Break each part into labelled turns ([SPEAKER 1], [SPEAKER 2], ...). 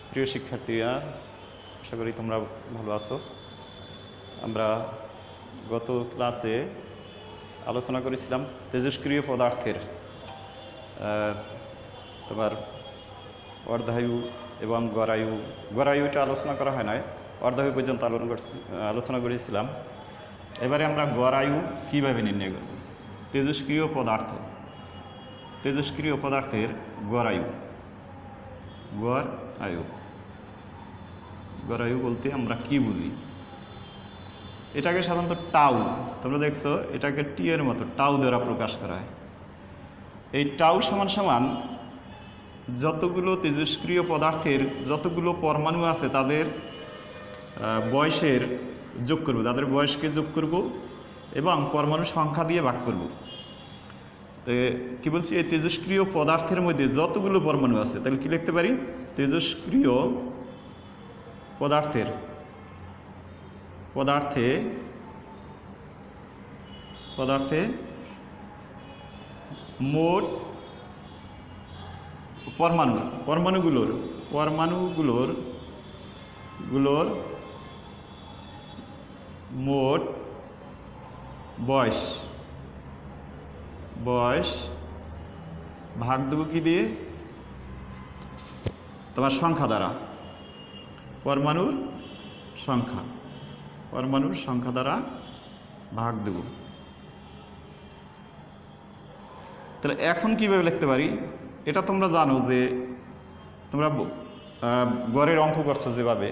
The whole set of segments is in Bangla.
[SPEAKER 1] প্রিয় শিক্ষার্থীরা, আশা করি তোমরা ভালো আছো। আমরা গত ক্লাসে আলোচনা করেছিলাম তেজস্ক্রিয় পদার্থের তোমার অর্ধায়ু এবং গড়ায়ুটা আলোচনা করা হয় নাই, অর্ধায়ু পর্যন্ত আলোচনা করেছিলাম। এবারে আমরা গড়ায়ু কীভাবে নির্ণয় করব। তেজস্ক্রিয় পদার্থের গড়ায়ু বলতে আমরা কি বুঝি? এটাকে সাধারণত টাউ, তোমরা দেখছো এটাকে টি এর মতো টাউ দ্বারা প্রকাশ করা হয়। এই টাউ সমান সমান যতগুলো তেজস্ক্রিয় পদার্থের যতগুলো পরমাণু আছে তাদের বয়সের যোগ করব, তাদের বয়সকে যোগ করব এবং পরমাণু সংখ্যা দিয়ে ভাগ করব। তো কি বলছি, এই তেজস্ক্রিয় পদার্থের মধ্যে যতগুলো পরমাণু আছে তাহলে কি লিখতে পারি? তেজস্ক্রিয় পদার্থে মোট পরমাণুগুলোর মোট বয়স ভাগ দেবো কি দিয়ে? তোমার সংখ্যা দ্বারা, পরমাণুর সংখ্যা দ্বারা ভাগ দেব। তাহলে এখন কিভাবে লিখতে পারি? এটা তোমরা জানো যে তোমরা গড়ের অঙ্ক করছো যেভাবে,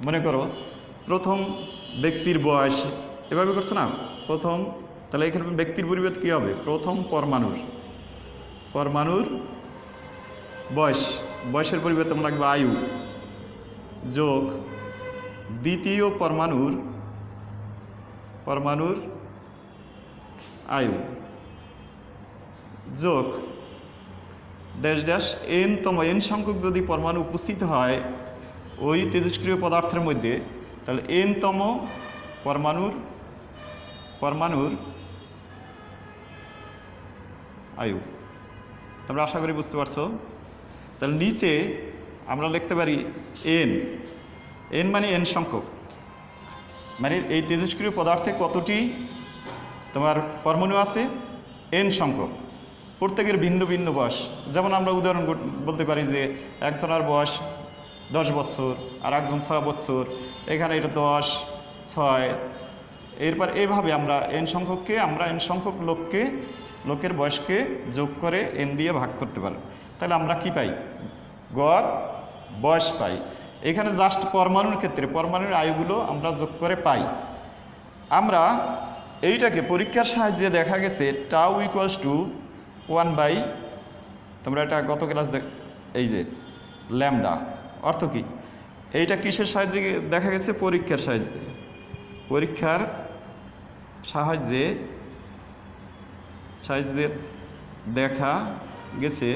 [SPEAKER 1] মনে করো প্রথম ব্যক্তির বয়স এভাবে করছো না, প্রথম, তাহলে এখানে ব্যক্তির পরিবর্তে কী হবে? প্রথম পরমাণুর বয়সের পরিবর্তে আমরা রাখবো আয়ু, যোগ দ্বিতীয় পরমাণুর আয়ু, যোগ এন সংখ্যক যদি পরমাণু উপস্থিত হয় ওই তেজস্ক্রিয় পদার্থের মধ্যে, তাহলে এনতম পরমাণুর আয়ু। তোমরা আশা করি বুঝতে পারছো। তাহলে নিচে আমরা লিখতে পারি এন মানে এন সংখ্যক, মানে এই তেজস্ক্রিয় পদার্থে কতটি তোমার পরমাণু আছে? এন সংখ্যক, প্রত্যেকের ভিন্ন ভিন্ন বয়স। যেমন আমরা উদাহরণ বলতে পারি যে একজনের বয়স 10 বছর আর একজন 6 বছর, এখানে এটা 10, 6, এরপর এইভাবে আমরা এন সংখ্যক লোকের বয়সকে যোগ করে এন দিয়ে ভাগ করতে পারি। তাহলে আমরা কি পাই? গড় বয়স পাই। এখানে জাস্ট পরমাণুর ক্ষেত্রে পরমাণুর আয়ুগুলো আমরা যোগ করে পাই। আমরা এইটাকে পরীক্ষার সাহায্যে দেখা গেছে টাউ ইকুয়ালস টু 1/, তোমরা এটা গত ক্লাস এই যে ল্যামডা, অর্থ কি? এইটা কিসের সাহায্যে দেখা গেছে? পরীক্ষার সাহায্যে দেখা গেছে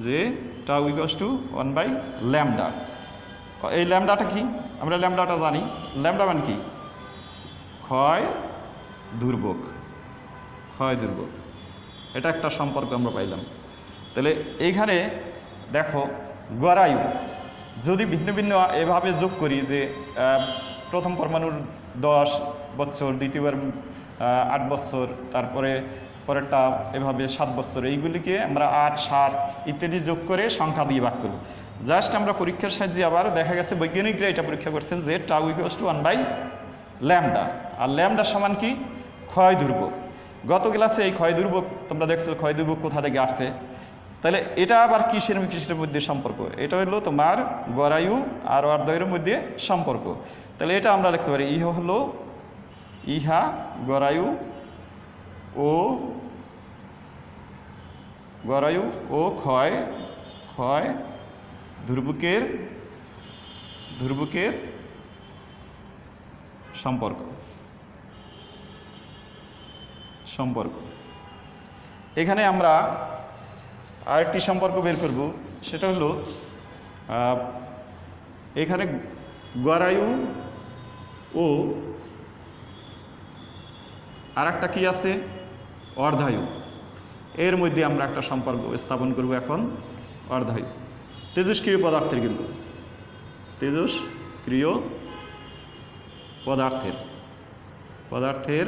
[SPEAKER 1] যে টাউ ইকুয়ালস টু 1/λ। এই ল্যামডাটা কি? আমরা ল্যামডাটা জানি। ল্যামডা মানে কি? ক্ষয় দুর্ভোগ। এটা একটা সম্পর্ক আমরা পাইলাম। তাহলে এইখানে দেখো গড়ায়ু যদি ভিন্ন ভিন্ন এভাবে যোগ করি যে প্রথম পরমাণুর 10 বছর, দ্বিতীয়বার 8 বছর, তারপরে পরেরটা এভাবে 7 বছর, এইগুলিকে আমরা 8, 7 ইত্যাদি যোগ করে সংখ্যা দিয়ে ভাগ করব। জাস্ট আমরা পরীক্ষার সাহায্যে আবার দেখা গেছে বৈজ্ঞানিকরা এটা পরীক্ষা করছেন যে টাউ ইকুয়ালস টু 1/λ, আর ল্যামডা সমান কি? ক্ষয় দুর্ভোগ। গত ক্লাসে এই ক্ষয় দুর্ভোগ তোমরা দেখছো, ক্ষয় দুর্ভোগ কোথা থেকে আসছে। তাহলে এটা আবার কিসের মধ্যে সম্পর্ক? এটা হলো তোমার গড়ায়ু আর অর্ধায়ুর মধ্যে সম্পর্ক। তাহলে এটা আমরা লিখতে পারি ইহা গড়ায়ু ও ক্ষয় দুর্ভোগের সম্পর্ক। এখানে আমরা আরেকটি সম্পর্ক বের করব, সেটা হলো এখানে গড়ায়ু ও আর একটা কি আছে? অর্ধায়ু। এর মধ্যে আমরা একটা সম্পর্ক স্থাপন করব এখন, অর্ধায়ু। তেজস্ক্রিয় পদার্থের কিন্তু তেজস্ক্রিয় পদার্থের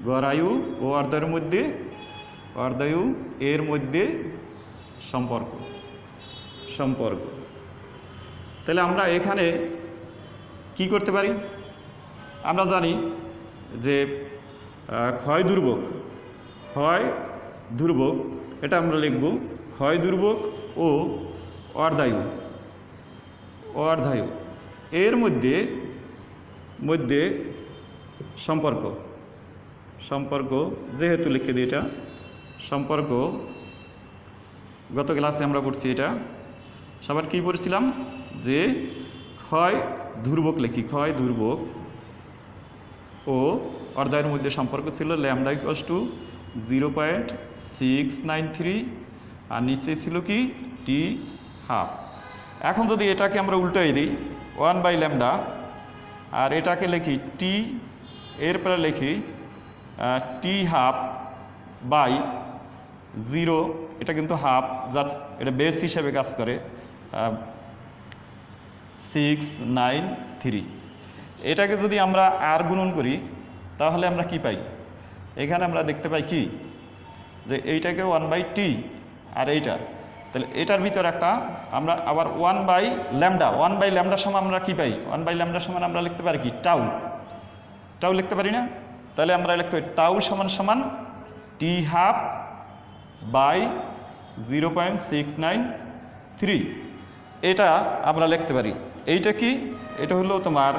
[SPEAKER 1] গড়ায়ু ও অর্ধায়ু এর মধ্যে সম্পর্ক। তাহলে আমরা এখানে কি করতে পারি? আমরা জানি যে ক্ষয় ধ্রুবক এটা আমরা লিখব ক্ষয় ধ্রুবক ও অর্ধায়ু এর মধ্যে সম্পর্ক যেহেতু লিখে দিই, এটা সম্পর্ক গত ক্লাসে আমরা পড়ছি। এটা সবার কি পড়ছিলাম যে ক্ষয় ধ্রুবক লিখি, ক্ষয় ধ্রুবক ও অর্ধায়ুর মধ্যে সম্পর্ক ছিল ল্যামডা ইকুয়ালস টু 0.693 আর নিচে ছিল কি টি হাফ। এখন যদি এটাকে আমরা উল্টাই দিই 1/λ আর এটাকে লিখি টি, এরপরে লিখি টি হাফ বাই 0, এটা কিন্তু হাফ, জাস্ট এটা বেস হিসেবে কাজ করে 693। এটাকে যদি আমরা আর গুণন করি তাহলে আমরা কি পাই? এখানে আমরা দেখতে পাই কি যে এইটাকে 1/t আর এইটা, তাহলে এটার ভিতর একটা আমরা আবার 1/λ সমান আমরা কি পাই? 1/λ সমান আমরা লিখতে পারি কি টাউ লিখতে পারি না? তাহলে আমরা লিখতে পারি টাউ সমান টি হাফ বাই 0.693। এটা আমরা লিখতে পারি। এইটা কি? এটা হলো তোমার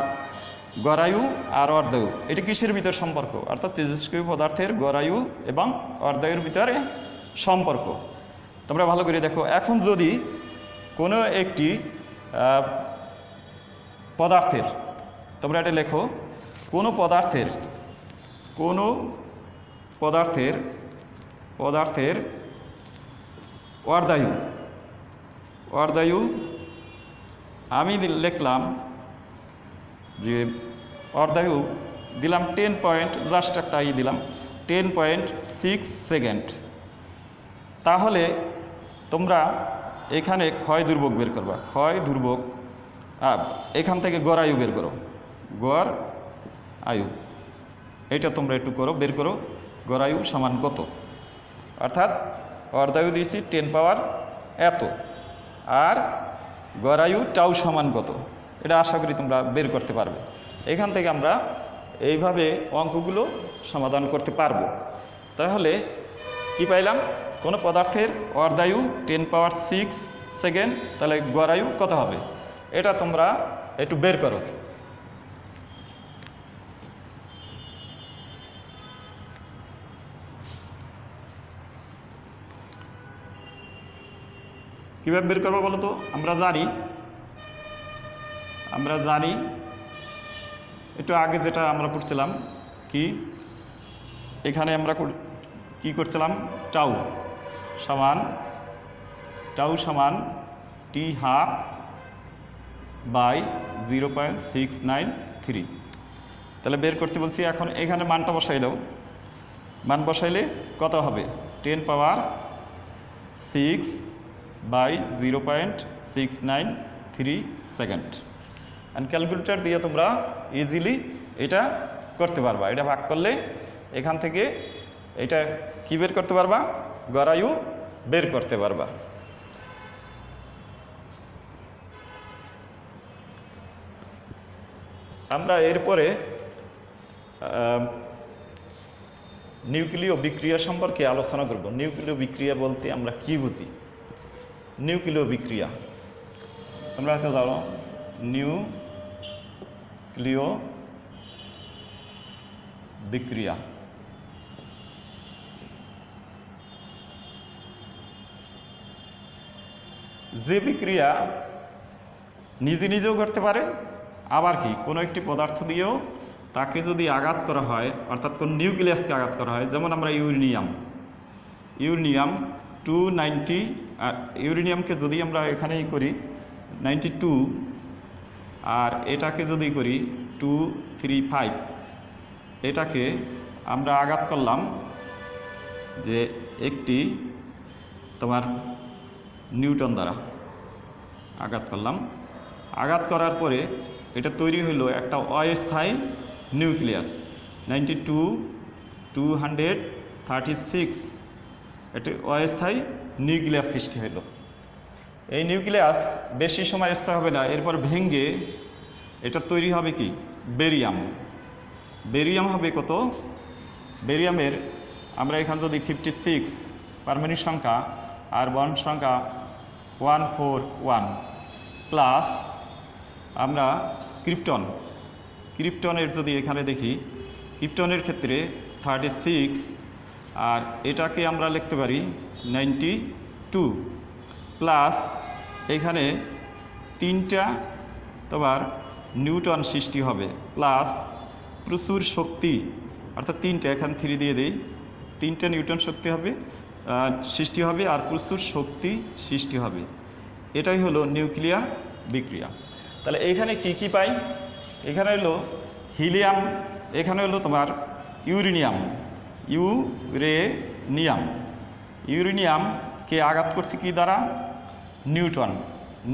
[SPEAKER 1] গড়ায়ু আর অর্ধায়ু। এটা কিসের ভিতর সম্পর্ক? অর্থাৎ তেজস্ক্রিয় পদার্থের গড়ায়ু এবং অর্ধায়ুর ভিতরে সম্পর্ক। তোমরা ভালো করে দেখো। এখন যদি কোনো একটি পদার্থের, তোমরা এটা লেখো, কোনো পদার্থের অর্ধায়ু আমি লিখলাম যে অর্ধায়ু দিলাম 10 পয়েন্ট, জাস্ট একটা দিলাম 10.6 সেকেন্ড। তাহলে তোমরা এখানে ক্ষয় ধ্রুবক বের করবা, এখান থেকে গড়ায়ু বের করো, গড় আয়ু। এটা তোমরা একটু বের করো গড়ায়ু সমান কত। অর্থাৎ অর্ধায়ু দিয়েছি 10 পাওয়ার এত আর গড়ায়ু টাউ সমান কত, এটা আশা করি তোমরা বের করতে পারবে। এখান থেকে আমরা এইভাবে অঙ্কগুলো সমাধান করতে পারবো। তাহলে কি পাইলাম? কোনো পদার্থের অর্ধায়ু 10 পাওয়ার 6 সেকেন্ড, তাহলে গড়ায়ু কত হবে? এটা তোমরা একটু বের করো। কীভাবে বের করবো বলো তো? আমরা জানি একটু আগে যেটা আমরা পড়ছিলাম কি, এখানে আমরা কি করছিলাম? টাউ সমান টি হাফ বাই 0.693। তাহলে বের করতে বলছি। এখন এখানে মানটা বসাই দাও। মান বসাইলে কত হবে? 10 পাওয়ার 6 বাই 0.693 সেকেন্ড। অ্যান্ড ক্যালকুলেটর দিয়ে তোমরা ইজিলি এটা করতে পারবা। এটা ভাগ করলে এখান থেকে এটা কি বের করতে পারবা? গড়ায়ু বের করতে পারবা। আমরা এরপরে নিউক্লিয় বিক্রিয়া সম্পর্কে আলোচনা করব। নিউক্লিয় বিক্রিয়া বলতে আমরা কি বুঝি? নিউক্লিয় বিক্রিয়া তোমরা হয়তো জানো, নিউক্লিয় বিক্রিয়া যে বিক্রিয়া নিজেও করতে পারে, আবার কি কোনো একটি পদার্থ দিয়েও তাকে যদি আঘাত করা হয়, অর্থাৎ কোন নিউক্লিয়াসকে আঘাত করা হয়, যেমন আমরা ইউরেনিয়াম 290, ইউরেনিয়ামকে যদি আমরা এখানেই করি 92 আর এটাকে যদি করি 235, এটাকে আমরা আঘাত করলাম যে একটি তোমার নিউটন দ্বারা, আঘাত করলাম, আঘাত করার পরে এটা তৈরি হলো একটা অস্থায়ী নিউক্লিয়াস 92 236, এটি অস্থায়ী নিউক্লিয়াস সৃষ্টি হলো। এই নিউক্লিয়াস বেশি সময় স্থায়ী হবে না, এরপর ভেঙে এটা তৈরি হবে কি বেরিয়াম। বেরিয়াম হবে কত? বেরিয়ামের আমরা এখানে যদি 56 পারমাণবিক সংখ্যা আর বন্ড সংখ্যা 141 প্লাস আমরা ক্রিপ্টনের যদি এখানে দেখি, ক্রিপ্টনের ক্ষেত্রে 36 আর এটাকে আমরা লিখতে পারি 92 প্লাস এখানে 3টা তোমার নিউটন সৃষ্টি হবে প্লাস প্রচুর শক্তি, অর্থাৎ 3টা, এখানে 3 দিয়ে দেই, 3টা নিউটন শক্তি হবে সৃষ্টি হবে আর প্রচুর শক্তি সৃষ্টি হবে। এটাই হলো নিউক্লিয়ার বিক্রিয়া। তাহলে এখানে কি কি পাই? এখানে হলো হিলিয়াম, এখানে হলো তোমার ইউরেনিয়ামকে আঘাত করছে কি দ্বারা?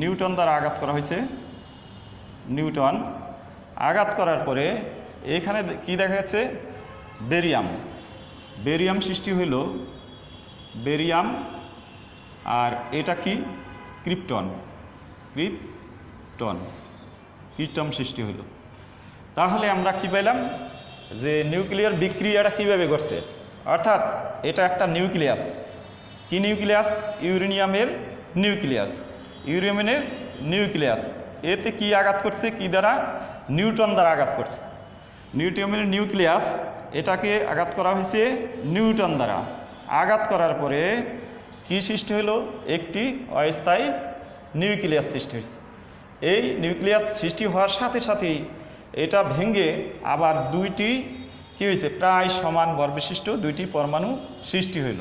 [SPEAKER 1] নিউটন দ্বারা আঘাত করা হয়েছে। নিউটন আঘাত করার পরে এখানে কি দেখা যাচ্ছে? বেরিয়াম সৃষ্টি হইল, বেরিয়াম। আর এটা কি? ক্রিপ্টন সৃষ্টি হইল। তাহলে আমরা কি পেলাম? যে নিউক্লিয়ার বিক্রিয়াটা কিভাবে ঘটছে, অর্থাৎ এটা একটা নিউক্লিয়াস। কি নিউক্লিয়াস? ইউরেনিয়ামের নিউক্লিয়াস। এতে কি আঘাত করছে? কি দ্বারা? নিউটন দ্বারা আঘাত করছে। নিউটনের নিউক্লিয়াস, এটাকে আঘাত করা হয়েছে নিউটন দ্বারা। আঘাত করার পরে কি সৃষ্টি হলো? একটি অস্থায়ী নিউক্লিয়াস সৃষ্টি হয়েছে। এই নিউক্লিয়াস সৃষ্টি হওয়ার সাথে সাথেই এটা ভেঙে আবার দুইটি কি হয়েছে? প্রায় সমান ভরবিশিষ্ট দুইটি পরমাণু সৃষ্টি হইল।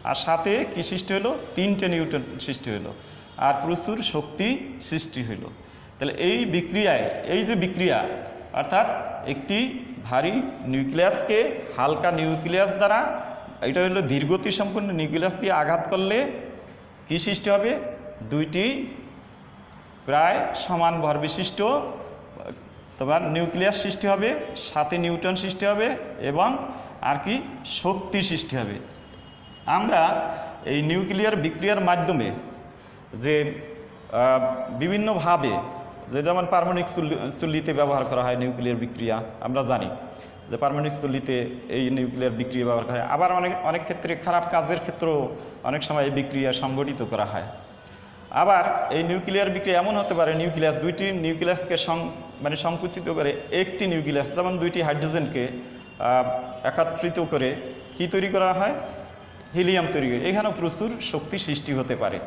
[SPEAKER 1] আর সাথে কি সৃষ্টি হলো? 3টে নিউটন সৃষ্টি হলো আর প্রচুর শক্তি সৃষ্টি হইল। তাহলে এই বিক্রিয়ায়, এই যে বিক্রিয়া, অর্থাৎ একটি ভারী নিউক্লিয়াসকে হালকা নিউক্লিয়াস দ্বারা, এটা হলো ধীরগতি সম্পন্ন নিউক্লিয়াস দিয়ে আঘাত করলে কি সৃষ্টি হবে? দুইটি প্রায় সমান ভরবিশিষ্ট তোমার নিউক্লিয়াস সৃষ্টি হবে, সাথে নিউটন সৃষ্টি হবে এবং আর কি শক্তি সৃষ্টি হবে। আমরা এই নিউক্লিয়ার বিক্রিয়ার মাধ্যমে যে বিভিন্নভাবে, যেমন পারমাণবিক চুল্লিতে ব্যবহার করা হয় নিউক্লিয়ার বিক্রিয়া, আমরা জানি যে পারমাণবিক চুল্লিতে এই নিউক্লিয়ার বিক্রিয়া ব্যবহার করা হয়। আবার অনেক ক্ষেত্রে খারাপ কাজের ক্ষেত্রেও অনেক সময় এই বিক্রিয়া সংগঠিত করা হয়। আবার এই নিউক্লিয়ার বিক্রিয়া এমন হতে পারে, নিউক্লিয়াস দুইটি নিউক্লিয়াসকে সংকুচিত করে একটি নিউক্লিয়াস, যেমন দুইটি হাইড্রোজেনকে একত্রিত করে কি তৈরি করা হয়? হিলিয়াম তৈরি করে। এখানেও প্রচুর শক্তি সৃষ্টি হতে পারে।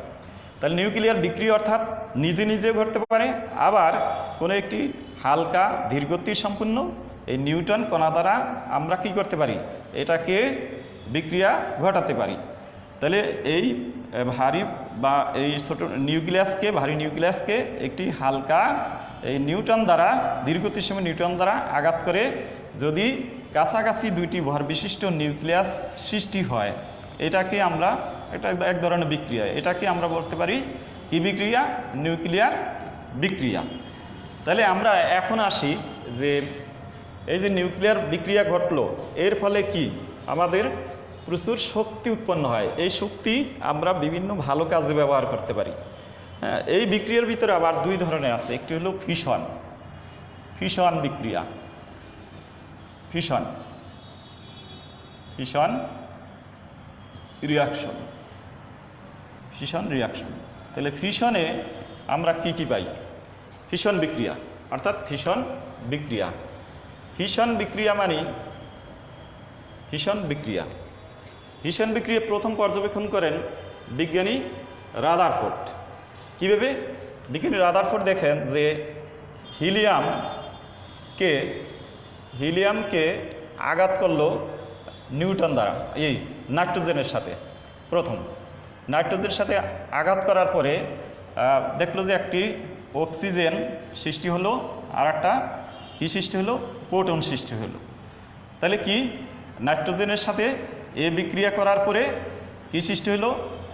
[SPEAKER 1] তাহলে নিউক্লিয়ার বিক্রিয়া অর্থাৎ নিজে নিজে ঘটতে পারে, আবার কোনো একটি হালকা ধীরগতি সম্পূর্ণ এই নিউটন কণা দ্বারা আমরা কি করতে পারি? এটাকে বিক্রিয়া ঘটাতে পারি। তাহলে এই ভারী বা এই ছোট নিউক্লিয়াসকে, ভারী নিউক্লিয়াসকে একটি হালকা এই নিউটন দ্বারা, ধীরগতির সময় নিউটন দ্বারা আঘাত করে যদি কাছাকাছি দুইটি ভর বিশিষ্ট নিউক্লিয়াস সৃষ্টি হয়, এটাকে আমরা, এটা এক ধরনের বিক্রিয়া, এটাকে আমরা বলতে পারি কি বিক্রিয়া? নিউক্লিয়ার বিক্রিয়া। তাহলে আমরা এখন আসি যে এই যে নিউক্লিয়ার বিক্রিয়া ঘটলো, এর ফলে কি আমাদের প্রচুর শক্তি উৎপন্ন হয়। এই শক্তি আমরা বিভিন্ন ভালো কাজে ব্যবহার করতে পারি। হ্যাঁ, এই বিক্রিয়ার ভিতরে আবার দুই ধরনের আছে। একটি হলো ফিশন বিক্রিয়া, ফিশন রিয়াকশন। তাহলে ফিশনে আমরা কি কি পাই? ফিশন বিক্রিয়া অর্থাৎ ফিশন বিক্রিয়া মানে ফিশন বিক্রিয়া প্রথম পর্যবেক্ষণ করেন বিজ্ঞানী রাদারফোর্ড। কীভাবে? বিজ্ঞানী রাদারফোর্ড দেখেন যে হিলিয়ামকে আঘাত করলো নিউটন দ্বারা, এই নাইট্রোজেনের সাথে। প্রথম নাইট্রোজেনের সাথে আঘাত করার পরে দেখলো যে একটি অক্সিজেন সৃষ্টি হলো আর একটা কী সৃষ্টি হলো? প্রোটন সৃষ্টি হলো। তাহলে কি নাইট্রোজেনের সাথে এ বিক্রিয়া করার পরে কি সৃষ্টি হলো?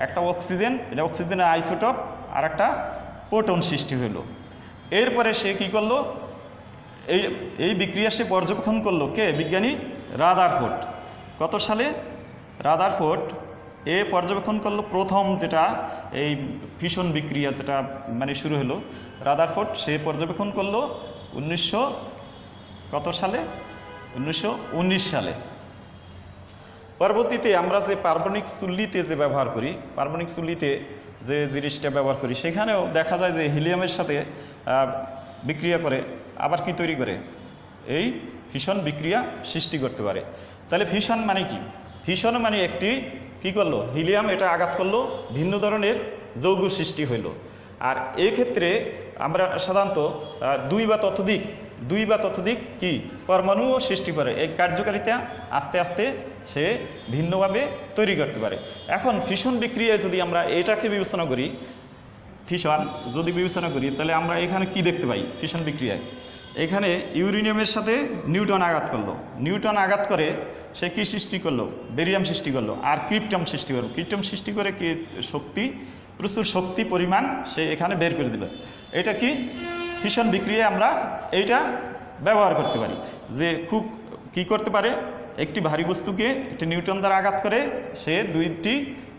[SPEAKER 1] একটা অক্সিজেন, এটা অক্সিজেনের আইসোটোপ, আর একটা প্রোটন সৃষ্টি হলো। এরপরে সে কি করলো, এই বিক্রিয়া সে পর্যবেক্ষণ করলো কে? বিজ্ঞানী রাদারফোর্ড। কত সালে? রাদারফোর্ড পর্যবেক্ষণ করলো প্রথম যেটা এই ফিশন বিক্রিয়া যেটা মানে শুরু হলো, রাদারফোর্ড সে পর্যবেক্ষণ করলো 1900 কত সালে? 1919 সালে। পরবর্তীতে আমরা যে পার্বণিক চুল্লিতে যে ব্যবহার করি, পার্বণিক চুল্লিতে যে জিনিসটা ব্যবহার করি, সেখানেও দেখা যায় যে হিলিয়ামের সাথে বিক্রিয়া করে আবার কি তৈরি করে? এই ফিশন বিক্রিয়া সৃষ্টি করতে পারে। তাহলে ফিশন মানে কি? ফিশন মানে একটি কি করলো? হিলিয়াম এটা আঘাত করলো, ভিন্ন ধরনের যৌগ সৃষ্টি হইল। আর এই ক্ষেত্রে আমরা সাধারণত দুই বা ততোধিক কি পরমাণুও সৃষ্টি করে। এই কার্যকারিতা আস্তে আস্তে সে ভিন্নভাবে তৈরি করতে পারে। এখন ফিশন বিক্রিয়ায় যদি আমরা এটাকে বিবেচনা করি, ফিশন যদি বিবেচনা করি, তাহলে আমরা এখানে কি দেখতে পাই? ফিশন বিক্রিয়ায় এখানে ইউরেনিয়ামের সাথে নিউটন আঘাত করলো, নিউটন আঘাত করে সে কি সৃষ্টি করলো? বেরিয়াম সৃষ্টি করলো, আর ক্রিপ্টন সৃষ্টি করলো। ক্রিপ্টন সৃষ্টি করে কি শক্তি, প্রচুর শক্তি পরিমাণ সে এখানে বের করে দিল। এটা কি ফিশন বিক্রিয়ায় আমরা এইটা ব্যবহার করতে পারি, যে খুব কি করতে পারে? একটি ভারী বস্তুকে একটি নিউটন দ্বারা আঘাত করে সে দুইটি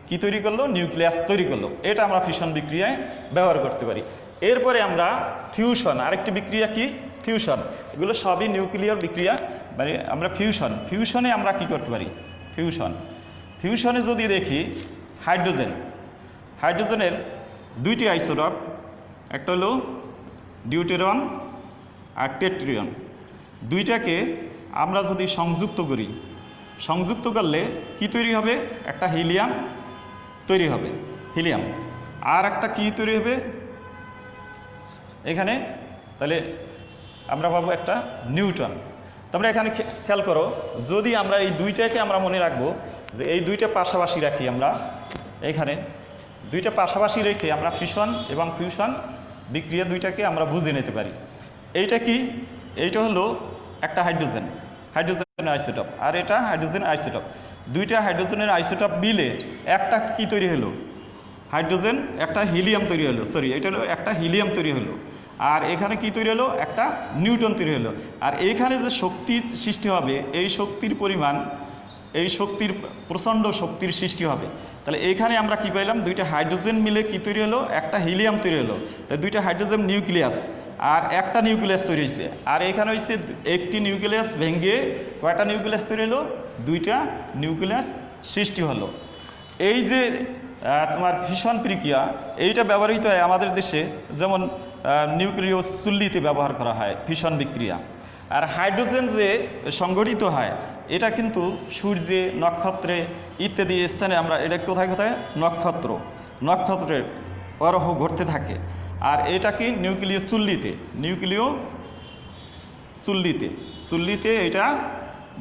[SPEAKER 1] কি তৈরি করলো? নিউক্লিয়াস তৈরি করলো। এটা আমরা ফিশন বিক্রিয়ায় ব্যবহার করতে পারি। এরপরে আমরা ফিউশন, আরেকটি বিক্রিয়া কি? ফিউশন। এগুলো সবই নিউক্লিয়ার বিক্রিয়া, মানে আমরা ফিউশনে আমরা কি করতে পারি? ফিউশনে যদি দেখি হাইড্রোজেনের দুইটি আইসোটপ, একটা হলো ডিউটেরন আর টেট্রিয়ন। দুইটাকে আমরা যদি সংযুক্ত করলে কি তৈরি হবে? একটা হিলিয়াম তৈরি হবে, হিলিয়াম। আর একটা কি তৈরি হবে এখানে? তাহলে আমরা পাবো একটা নিউটন। তোমরা এখানে খেয়াল করো, যদি আমরা এই দুইটাকে আমরা মনে রাখবো যে এই দুইটা পাশাপাশি রাখি, আমরা এখানে দুইটা পাশাপাশি রেখে আমরা ফিশন এবং ফিউশন বিক্রিয়া দুইটাকে আমরা বুঝে নিতে পারি। এইটা কি? এইটা হলো একটা হাইড্রোজেন আইসোটপ, আর এটা হাইড্রোজেন আইসোটপ। দুইটা হাইড্রোজেনের আইসোটপ মিলে একটা কি তৈরি হলো? হাইড্রোজেন, একটা হিলিয়াম তৈরি হলো, এটা হলো একটা হিলিয়াম তৈরি হলো। আর এখানে কি তৈরি হলো? একটা নিউটন তৈরি হলো। আর এইখানে যে শক্তি সৃষ্টি হবে, এই শক্তির পরিমাণ, এই শক্তির প্রচণ্ড শক্তির সৃষ্টি হবে। তাহলে এইখানে আমরা কি পাইলাম? দুইটা হাইড্রোজেন মিলে কি তৈরি হলো? একটা হিলিয়াম তৈরি হলো। তাই দুইটা হাইড্রোজেন নিউক্লিয়াস, আর একটা নিউক্লিয়াস তৈরি হয়েছে। আর এখানে হচ্ছে একটি নিউক্লিয়াস ভেঙে কয়টা নিউক্লিয়াস তৈরি হলো? দুইটা নিউক্লিয়াস সৃষ্টি হলো। এই যে তোমার ফিশন প্রক্রিয়া, এইটা ব্যবহৃত হয় আমাদের দেশে, যেমন নিউক্লিয় চুল্লিতে ব্যবহার করা হয় ফিশন বিক্রিয়া। আর হাইড্রোজেন যে সংগঠিত হয়, এটা কিন্তু সূর্যে, নক্ষত্রে ইত্যাদি স্থানে আমরা এটা কোথায় নক্ষত্রের অরহ ঘটতে থাকে। আর এটা কি? নিউক্লিয় চুল্লিতে এটা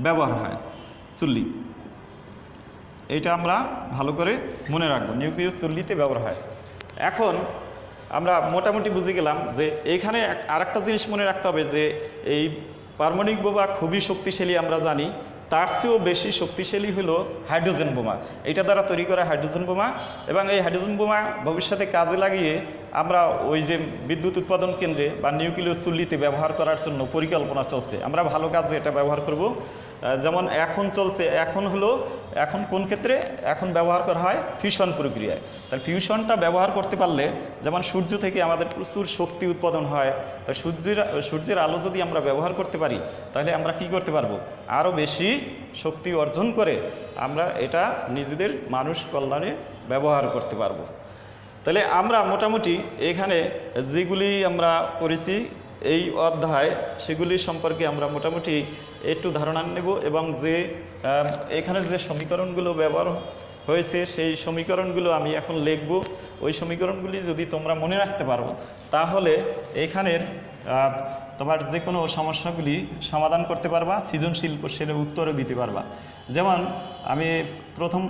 [SPEAKER 1] ব্যবহার হয়, চুল্লি। এইটা আমরা ভালো করে মনে রাখবো, নিউক্লিয় চুল্লিতে ব্যবহার হয়। এখন আমরা মোটামুটি বুঝে গেলাম যে এইখানে আরেকটা জিনিস মনে রাখতে হবে, যে এই পারমাণবিক বোমা খুবই শক্তিশালী আমরা জানি, তার চেয়েও বেশি শক্তিশালী হলো হাইড্রোজেন বোমা। এটা দ্বারা তৈরি করা হাইড্রোজেন বোমা, এবং এই হাইড্রোজেন বোমা ভবিষ্যতে কাজে লাগিয়ে আমরা ওই যে বিদ্যুৎ উৎপাদন কেন্দ্রে বা নিউক্লিয় চুল্লিতে ব্যবহার করার জন্য পরিকল্পনা চলছে। আমরা ভালো কাজে এটা ব্যবহার করব। যেমন এখন চলছে, এখন কোন ক্ষেত্রে এখন ব্যবহার করা হয়? ফিউশন প্রক্রিয়ায়। তাহলে ফিউশনটা ব্যবহার করতে পারলে, যেমন সূর্য থেকে আমাদের প্রচুর শক্তি উৎপাদন হয়, তাই সূর্যের আলো যদি আমরা ব্যবহার করতে পারি, তাহলে আমরা কি করতে পারবো? আরও বেশি শক্তি অর্জন করে আমরা এটা নিজেদের মানুষ কল্যাণে ব্যবহার করতে পারবো। তাহলে আমরা মোটামুটি এখানে যেগুলি আমরা করেছি এই অধ্যায়, সেগুলি সম্পর্কে আমরা মোটামুটি একটু ধারণা নেব, এবং যে এখানে যে সমীকরণগুলো ব্যবহার হয়েছে সেই সমীকরণগুলো আমি এখন লিখব। ওই সমীকরণগুলি যদি তোমরা মনে রাখতে পারো, তাহলে এখানের তোমার যে কোনো সমস্যাগুলি সমাধান করতে পারবা, সৃজনশীল প্রশ্নের উত্তরও দিতে পারবা। যেমন আমি প্রথম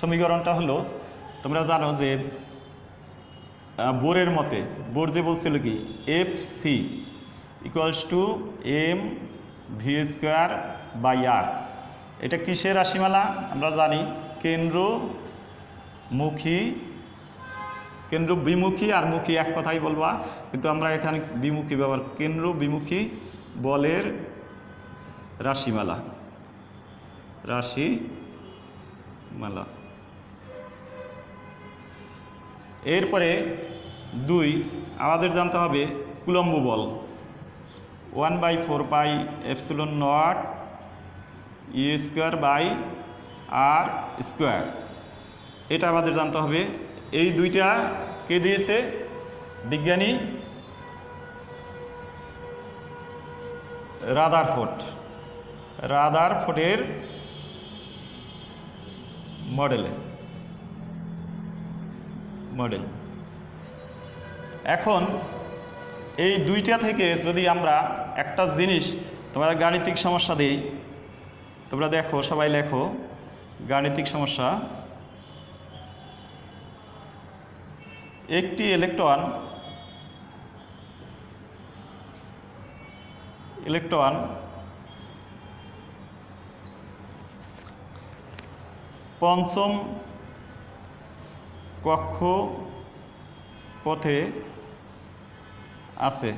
[SPEAKER 1] সমীকরণটা হলো, তোমরা জানো যে বোরের মতে বোর যে বলছিল কি FC ইকুয়ালস টু mv²/r। এটা কিসের রাশিমালা? আমরা জানি কেন্দ্রমুখী কেন্দ্র বিমুখী আর মুখী এক কথাই বলবা, কিন্তু আমরা এখানে বিমুখী ব্যবহার, কেন্দ্র বিমুখী বলের রাশিমালা। রাশিমালা। এরপরে 2 আমাদের জানতে হবে কুলম্ব বল। 1/4πε0 e²/r²। এটা আমাদের জানতে হবে। এই দুইটা কে দিয়েছে? বিজ্ঞানী রাদারফোর্ড। রাদারফোর্ডের মডেল। এখন এই দুইটা থেকে যদি আমরা একটা জিনিস তোমরা গাণিতিক সমস্যা দিই, তোমরা দেখো, সবাই লেখো গাণিতিক সমস্যা। একটি ইলেকট্রন পঞ্চম কক্ষপথে আছে,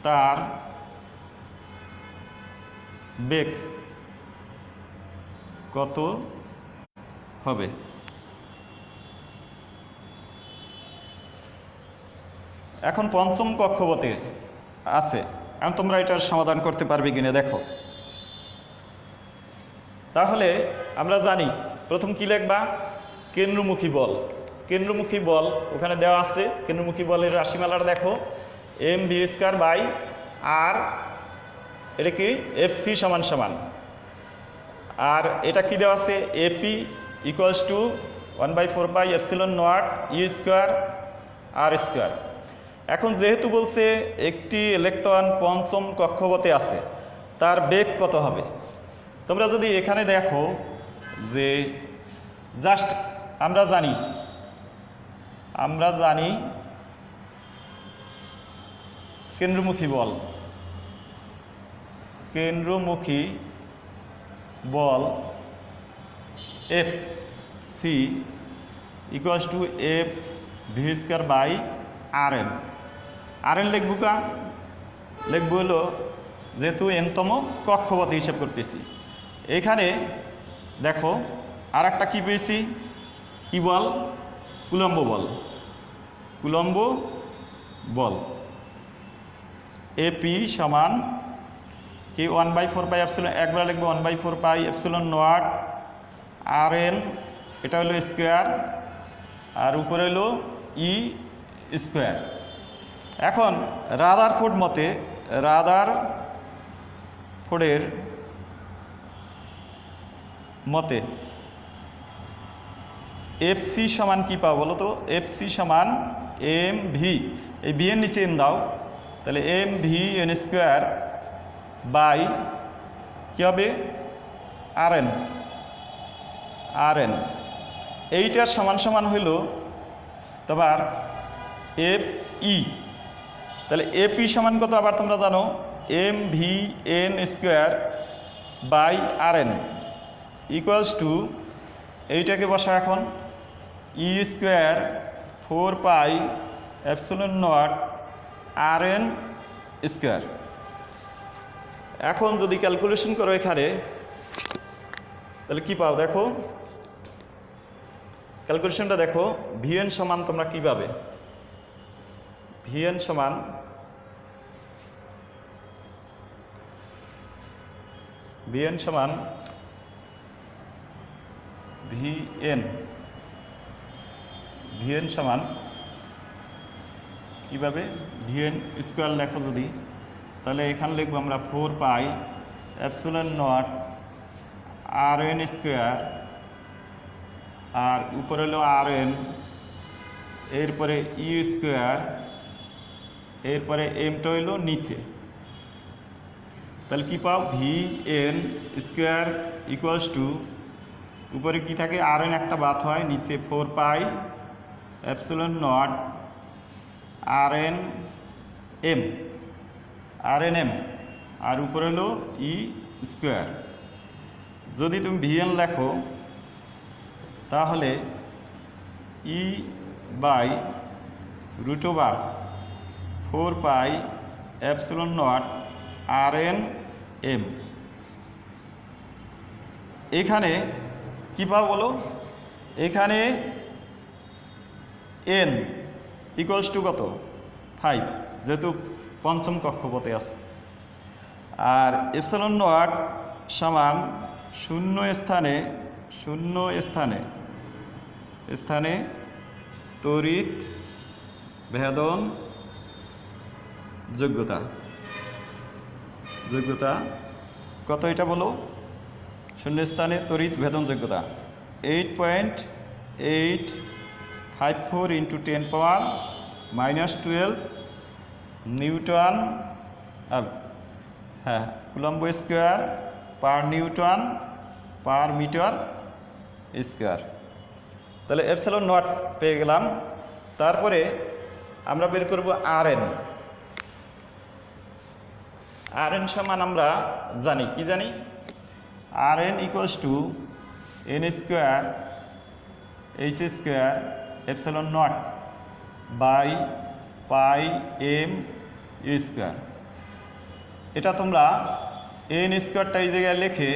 [SPEAKER 1] তার বেগ কত হবে? এখন পঞ্চম কক্ষপথে আছে, এখন তোমরা এটার সমাধান করতে পারবে কিনা দেখো। তাহলে আমরা জানি প্রথম কি লিখবা? কেন্দ্রমুখী বল। কেন্দ্রমুখী বল ওখানে দেওয়া আছে। কেন্দ্রমুখী বলের রাশিমালাটা দেখো, mv²/r, এটা কি fc সমান। আর এটা কি দেওয়া আছে? ap = 1/4πε0 e²r²। এখন যেহেতু বলছে একটি ইলেকট্রন পঞ্চম কক্ষপথে আছে, তার বেগ কত হবে? তোমরা যদি এখানে দেখো যে জাস্ট আমরা জানি কেন্দ্রমুখী বল Fc = f(v²/rn)। rn লিখবো হলো যেহেতু nতম কক্ষপথে হিসাব করতেছি। এখানে দেখো আর একটা কি পেয়েছি? কি বল? কুলম্ব বল। ap সমান কি 1/4πε, একবার লিখবো 1/4πε0 rn, এটা হলো স্কোয়ার, আর উপরে হলো e²। এখন রাদারফোর্ডের মতে fc সমান কি পাবো বলো তো? fc সমান mv, এই v এর নিচে n দাও, তাহলে mv(n²) বাই কি হবে? rn। এইটার সমান হইল তোমার fe। তাহলে ap সমান কত আবার তোমরা জানো? mv(n²/rn) এইটাকে বসা এখন e²4πε0 rn²। এখন যদি ক্যালকুলেশন করো এখানে, তাহলে কি পাও দেখো, ক্যালকুলেশনটা দেখো। vn সমান তোমরা কি পাবে? vn সমান কিভাবে? vn স্কোয়ার লেখো যদি, তাহলে এখানে লিখবো আমরা 4πε0 rn², আর উপরে হলো rn, এরপরে e², এরপরে mটা হইল নিচে। তাহলে কি পাও? vn² উপরে কি থাকে? rn একটা বাদ হয়, নিচে 4πε0 rnm, আর উপরে হলো e²। যদি তুমি vn লেখো তাহলে E by root over 4 pi epsilon not R N M. এখানে কী পাবো বলো, এখানে এন ইকুয়ালস টু কত 5, যেহেতু পঞ্চম কক্ষপথে আছে। আর এপসিলন নট সমান শূন্য স্থানে তড়িৎ ভেদন যোগ্যতা কত এটা বলো, শূন্য স্থানে তড়িৎ ভেদন যোগ্যতা 8.854 × 10⁻⁻12 newton, coulomb square per newton per metre square. তাহলে এপসিলন নট পেয়ে গেলাম। তারপরে আমরা বের করব আর এন সমান আমরা জানি, কি জানি, R N equals to N square H square epsilon not by pi M U square. এটা তোমরা এন স্কোয়ারটা এই জায়গায় লেখে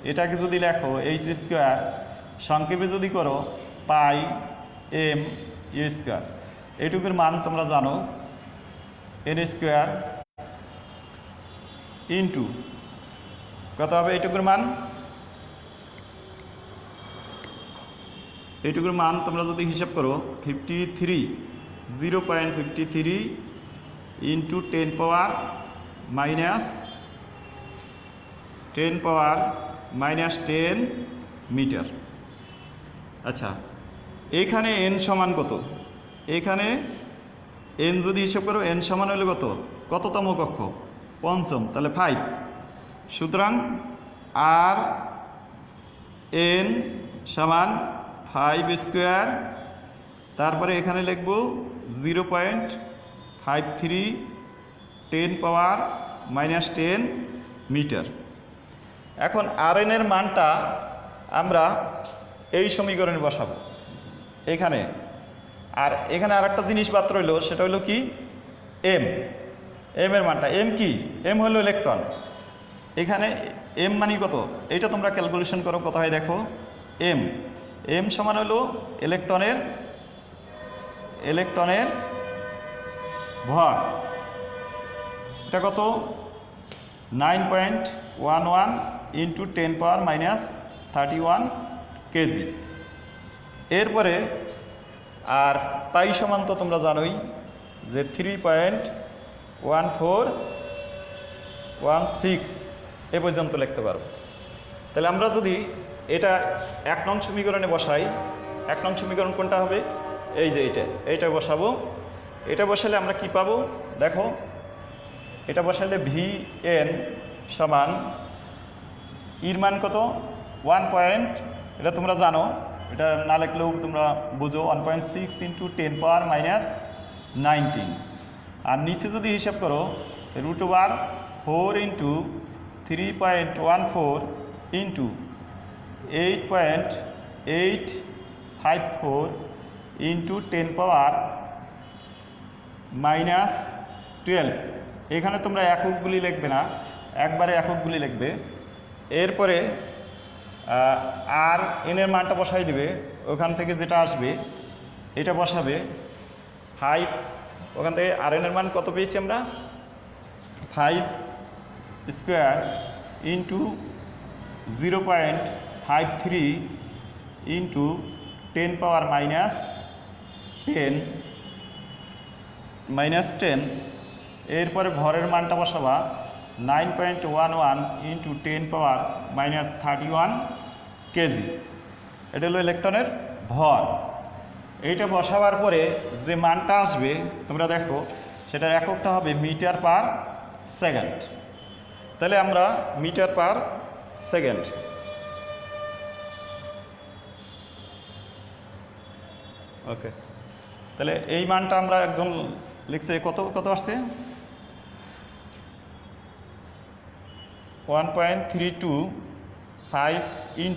[SPEAKER 1] এটাকে যদি লেখো এইচ স্কোয়ার সংক্ষেপে যদি করো পাই এম ইউ স্কোয়ার। এইটুকুর মান তোমরা জানো, এন স্কোয়ার ইন্টু কত হবে এইটুকুর মান, এইটুকুর মান তোমরা যদি হিসাব করো 0.53 ইন্টু 10⁻⁻10 মিটার। আচ্ছা, এখানে এন সমান কত, এখানে এন যদি হিসাব করো এন সমান হলে কততম কক্ষ, পঞ্চম, তাহলে 5। সুতরাং আর এন সমান 5 স্কোয়ার, তারপরে এখানে লিখব 0.53 10⁻⁻10 মিটার। এখন আর এন এর মানটা আমরা এই সমীকরণে বসাবো এখানে। আর এখানে আর একটা জিনিস বাদ রইল, সেটা হলো কি এম এর মানটা। এম কি, এম হলো ইলেকট্রন। এখানে এম মানে কত, এইটা তোমরা ক্যালকুলেশন করো কত হয় দেখো। এম সমান হলো ইলেকট্রনের ভর, এটা কত 9.11 × 10⁻⁻31 কেজি। এরপরে আর পাই সমান তো তোমরা জানোই যে 3.1416 এ পর্যন্ত লিখতে পারো। তাহলে আমরা যদি এটা 1 নং সমীকরণে বসাই, 1 নং সমীকরণ কোনটা হবে, এই যে এইটা বসাবো। এটা বসালে আমরা কি পাবো দেখো, এটা বসালে ভি এন সমান ইর মান কত 1. এটা তোমরা জানো, এটা না লিখলেও তোমরা বুঝো 1.6 × 10⁻⁻19। আর নিচে যদি হিসাব করো √4 × 3.14 × 8.854 × 10⁻⁻12। এখানে তোমরা এককগুলি লিখবে না, একবারে এককগুলি লিখবে। এরপরে আর এন এর মানটা বসাই দিবে, ওখান থেকে যেটা আসবে এটা বসাবে 5। ওখান থেকে আর এন এর মান কত পেয়েছি আমরা, 5 স্কোয়ার ইন্টু 0.53 × 10⁻⁻10 এরপরে ভরের মানটা বসাবা 9.11 × 10⁻⁻31 কেজি। এটা হলো ইলেকট্রনের ভর। এইটা বসাবার পরে যে মানটা আসবে তোমরা দেখো, সেটার এককটা হবে মিটার পার সেকেন্ড। তাহলে আমরা মিটার পার সেকেন্ড, ওকে, তাহলে এই মানটা আমরা একজন লিখছে কত আসছে 1.325 ×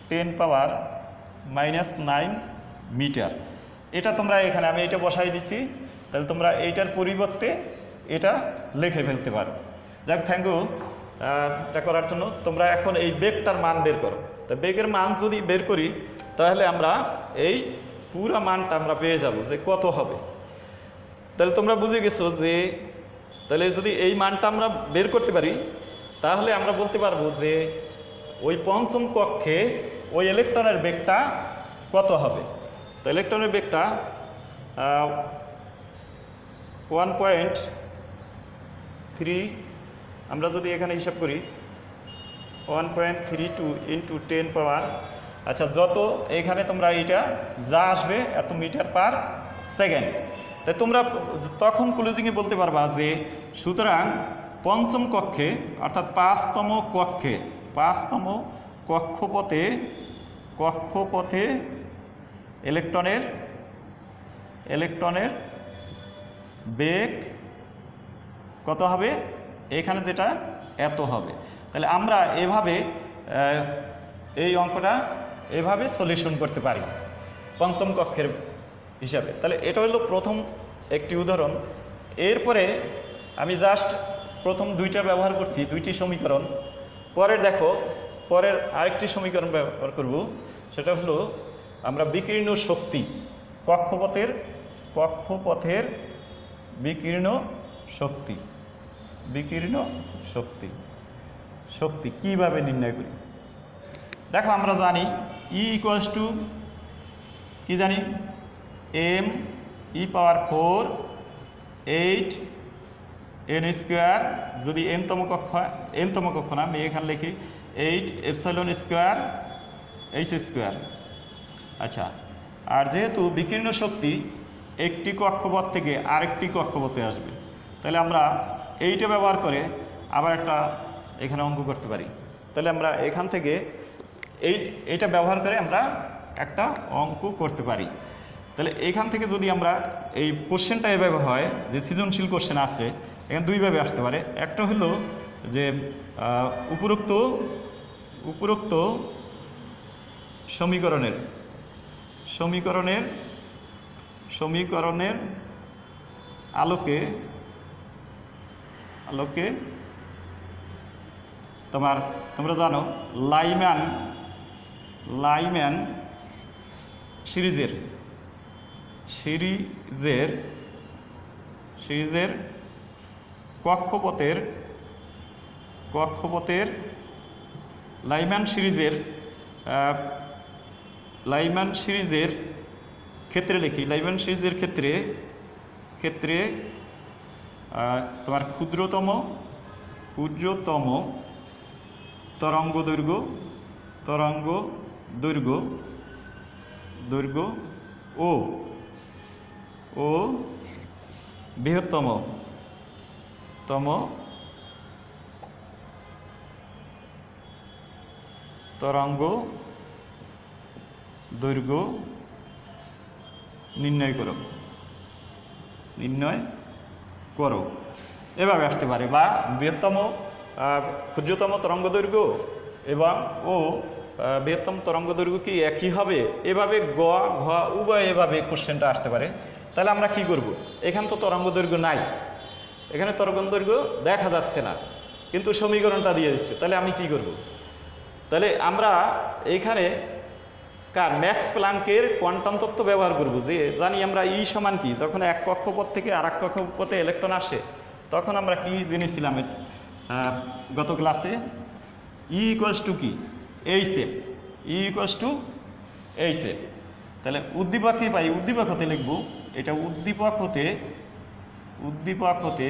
[SPEAKER 1] 10⁻⁻9 মিটার। এটা তোমরা এখানে আমি এটা বসাই দিচ্ছি, তাহলে তোমরা এইটার পরিবর্তে এটা লিখে ফেলতে পারো। যাক, থ্যাংক ইউ এটা করার জন্য। তোমরা এখন এই বেগটার মান বের করো। তা বেগের মান যদি বের করি তাহলে আমরা এই পুরো মানটা আমরা পেয়ে যাব যে কত হবে। তাহলে তোমরা বুঝে গেছো যে তাহলে যদি এই মানটা আমরা বের করতে পারি তাহলে আমরা বলতে পারবো যে ওই পঞ্চম কক্ষে ওই ইলেকট্রনের বেগটা কত হবে। তো ইলেকট্রনের বেগটা 1.3, আমরা যদি এখানে হিসাব করি 1.32 ইন্টু 10 পাওয়ার, আচ্ছা যত এখানে তোমরা এইটা যা আসবে এত মিটার পার সেকেন্ড। তাই তোমরা তখন ক্লোজিংয়ে বলতে পারবা যে সুতরাং পঞ্চম কক্ষে অর্থাৎ 5তম কক্ষপথে ইলেকট্রনের বেগ কত হবে, এখানে যেটা এত হবে। তাহলে আমরা এভাবে এই অঙ্কটা এভাবে সলিউশন করতে পারি পঞ্চম কক্ষের হিসাবে। তাহলে এটা হলো প্রথম একটি উদাহরণ। এরপরে আমি জাস্ট প্রথম দুইটা ব্যবহার করছি, দুইটি সমীকরণ। পরের দেখো, পরের আরেকটি সমীকরণ ব্যবহার করব, সেটা হলো আমরা বিকীর্ণ শক্তি, কক্ষপথের বিকীর্ণ শক্তি কিভাবে নির্ণয় করি। দেখো আমরা জানি E ইকুয়ালস টু কি জানি, m⁴ 8 n স্কোয়ার, যদি nতম কক্ষ না আমি এখানে লিখি 8 এপসাইলন স্কোয়ার h স্কোয়ার। আচ্ছা, আর যেহেতু বিকীর্ণ শক্তি একটি কক্ষপথ থেকে আরেকটি কক্ষপথে আসবে, তাহলে আমরা এইটা ব্যবহার করে আবার একটা এখানে অঙ্ক করতে পারি। তাহলে আমরা এখান থেকে এইটা ব্যবহার করে আমরা একটা অঙ্ক করতে পারি। তাহলে এখান থেকে যদি আমরা এই কোশ্চেনটা এভাবে হয় যে সৃজনশীল কোশ্চেন আছে, এখানে দুইভাবে আসতে পারে। একটা হলো যে উপরোক্ত সমীকরণের আলোকে তোমরা জানো লাইম্যান সিরিজের কক্ষপথের লাইম্যান সিরিজের ক্ষেত্রে লিখি। লাইম্যান সিরিজের ক্ষেত্রে তোমার ক্ষুদ্রতম তরঙ্গ দৈর্ঘ্য ও বৃহত্তম তরঙ্গ দৈর্ঘ্য নির্ণয় করো এভাবে আসতে পারে। বা ক্ষুদ্রতম তরঙ্গ দৈর্ঘ্য এবং বৃহত্তম তরঙ্গ দৈর্ঘ্য কি একই হবে, এভাবে গ ঘ উভয় এভাবে কোশ্চেনটা আসতে পারে। তাহলে আমরা কি করব, এখানে তো তরঙ্গ দৈর্ঘ্য নাই, এখানে তরঙ্গ দৈর্ঘ্য দেখা যাচ্ছে না, কিন্তু সমীকরণটা দিয়ে দিচ্ছে। তাহলে আমি কি করব, তাহলে আমরা এইখানে ম্যাক্স প্ল্যাঙ্কের কোয়ান্টাম তত্ত্ব ব্যবহার করব। যে জানি আমরা ই সমান কি, যখন এক কক্ষপথ থেকে আর এক কক্ষপথে ইলেকট্রন আসে তখন আমরা কি জেনেছিলাম গত ক্লাসে, ই ইকুয়ালস টু কি, এইচ এফ। তাহলে উদ্দীপক কি পাই, উদ্দীপক হতে লিখব, এটা উদ্দীপক হতে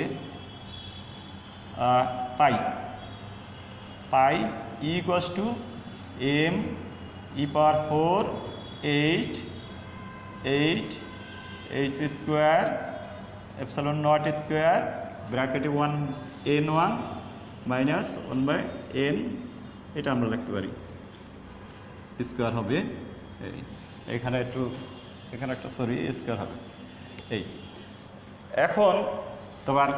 [SPEAKER 1] পাই E equals to m⁴ 8 h square epsilon not square ব্র্যাকেটে 1n1 মাইনাস 1/n, এটা আমরা লিখতে পারি স্কোয়ার হবে। এখানে একটা সরি স্কোয়ার হবে। এই এখন তোমার